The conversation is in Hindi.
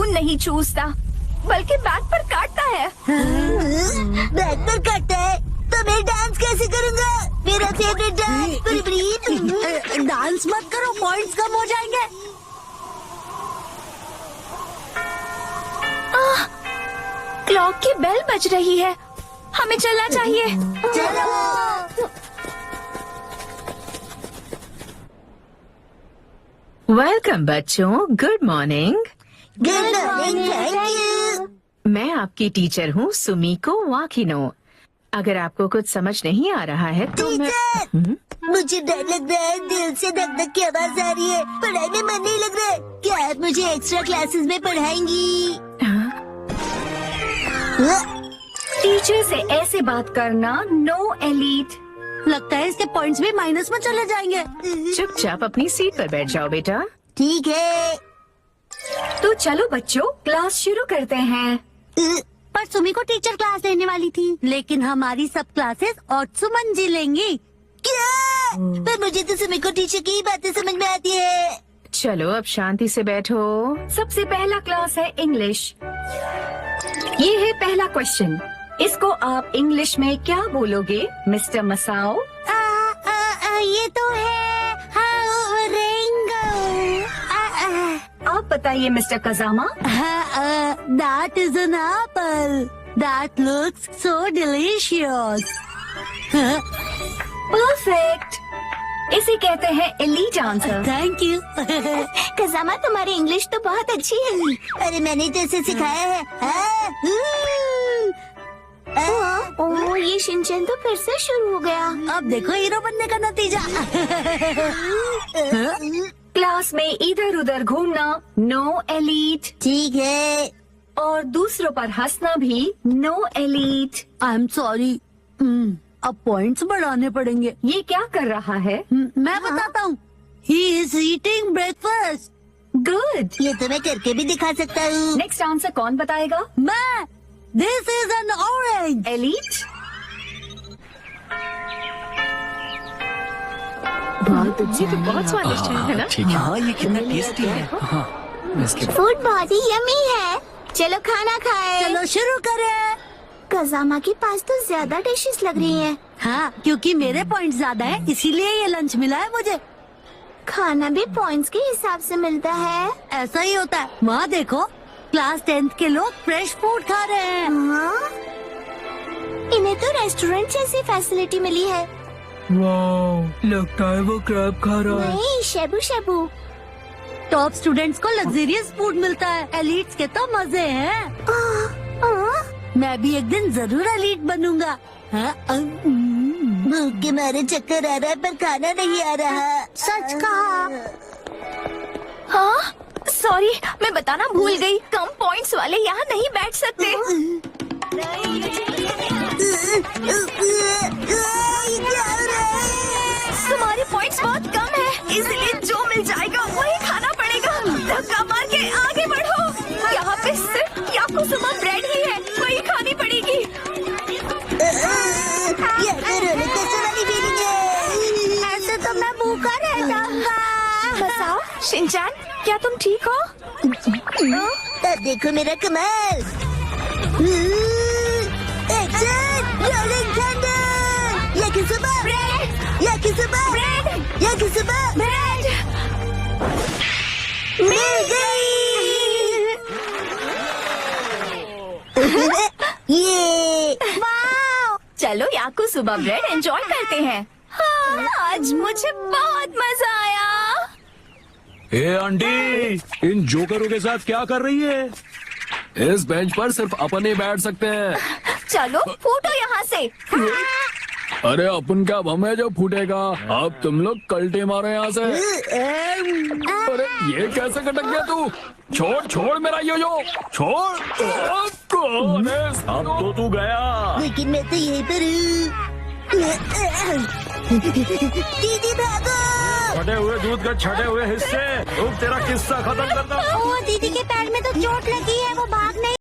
खून नहीं चूसता बल्कि बैक पर काटता है। बैक पर काटता है तो मैं डांस कैसे करूँगा? मेरा फेवरेट डांस। डांस मत करो, पॉइंट्स कम हो जाएंगे। क्लॉक की बेल बज रही है, हमें चलना चाहिए। चलो। वेलकम बच्चों, good morning. Good morning, thank you. मैं आपकी टीचर हूँ सुमिको वाकिनो। अगर आपको कुछ समझ नहीं आ रहा है तो मैं टीचर, मुझे डर लग रहा है, दिल से धक धक की आवाज आ रही है, पढ़ाई में मन नहीं लग रहा है। क्या आप मुझे एक्स्ट्रा क्लासेस में पढ़ाएंगी? टीचर से ऐसे बात करना नो एलीट। लगता है इसके पॉइंट्स भी माइनस में चले जाएंगे। चुपचाप अपनी सीट पर बैठ जाओ बेटा। ठीक है। तो चलो बच्चों, क्लास शुरू करते हैं। पर सुमी को टीचर क्लास लेने वाली थी, लेकिन हमारी सब क्लासेस और सुमन जी लेंगी। क्या? पर मुझे तो सुमी को टीचर की ही बातें समझ में आती है। चलो अब शांति से बैठो। सबसे पहला क्लास है इंग्लिश। ये है पहला क्वेश्चन। इसको आप इंग्लिश में क्या बोलोगे मिस्टर मसाओ? ये तो है रेंगो। आप बताइए mister Kazama. That is an apple. That looks so delicious. Perfect. इसे कहते हैं elite answer. Thank you. Kazama, तुम्हारी इंग्लिश तो बहुत अच्छी है। अरे मैंने तो इसे सिखाया है। ओह, ये शिनचैन तो फिर से शुरू हो गया। अब देखो हीरो बनने का नतीजा। क्लास में इधर उधर घूमना नो एलीट, ठीक है। और दूसरों पर हंसना भी no elite. I am sorry. अब पॉइंट्स बढ़ाने पड़ेंगे। ये क्या कर रहा है? मैं बताता हूँ। He is eating breakfast. Good. ये तो मैं करके भी दिखा सकता हूँ। नेक्स्ट आंसर कौन बताएगा? मैं। This is an orange. Elite. ये तो बहुत स्वादिष्ट है ना? ठीक है। हाँ, ये कितना टेस्टी है। हाँ, इसके बाद फूड बहुत ही यमी है। चलो खाना खाए। चलो शुरू करें। कजामा के पास तो ज्यादा डिशेस लग रही हैं। हाँ, क्योंकि मेरे पॉइंट ज्यादा है, इसीलिए ये लंच मिला है मुझे। खाना भी पॉइंट्स के हिसाब से मिलता है। ऐसा ही होता है। वहाँ देखो, क्लास 10th के लोग फ्रेश फूड खा रहे हैं। हाँ? इन्हें तो रेस्टोरेंट जैसी फैसिलिटी मिली है। वाह, लगता है वो क्रैब खा रहा है। नहीं, शेबू शेबू। टॉप स्टूडेंट्स को लग्जरियस फूड मिलता है, एलीट्स के तो मजे हैं। मैं भी एक दिन जरूर एलीट बनूंगा। भूख के मारे चक्कर आ रहा है, पर खाना नहीं आ रहा। सच कहा। हाँ, सॉरी, मैं बताना भूल गई। कम पॉइंट्स वाले यहाँ नहीं बैठ सकते। तुम्हारे पॉइंट्स बहुत कम है, इसलिए जो मिल जाएगा वही खाना पड़ेगा। धक्का मार के आगे बढ़ो। यहाँ पे सिर्फ याकुसुमा ब्रेड ही है, वही खानी पड़ेगी। ऐसे तो मैं भूखा रह जाऊंगा। मसाओ, शिनचैन, क्या तुम ठीक हो? अब देखो मेरा कमाल। Rolling thunder. याकिसुमा ब्रेड। याकिसुमा ब्रेड। याकिसुमा ब्रेड। मिल गई। ये वाओ! चलो याकुसुमा ब्रेड एंजॉय करते हैं। हाँ, आज मुझे बहुत मजा आया। ए आंटी, इन जोकरों के साथ क्या कर रही है? इस बेंच पर सिर्फ अपन ही बैठ सकते हैं। चलो फूटो यहाँ से। अरे अपन क्या बम है जो फूटेगा? अब तुम लोग कल्टे मारो यहाँ से। अरे ये कैसे कटक गया तू? छोड़ छोड़ मेरा यो छोड़। कौन है? अब तो तू गया। लेकिन मैं तो यहीं पर हूँ। दीदी भागो। छटे हुए दूध का छटे हुए हिस्से, तेरा किस्सा खत्म करता हूँ। दीदी के पैर में तो चोट लगी है, वो भाग नहीं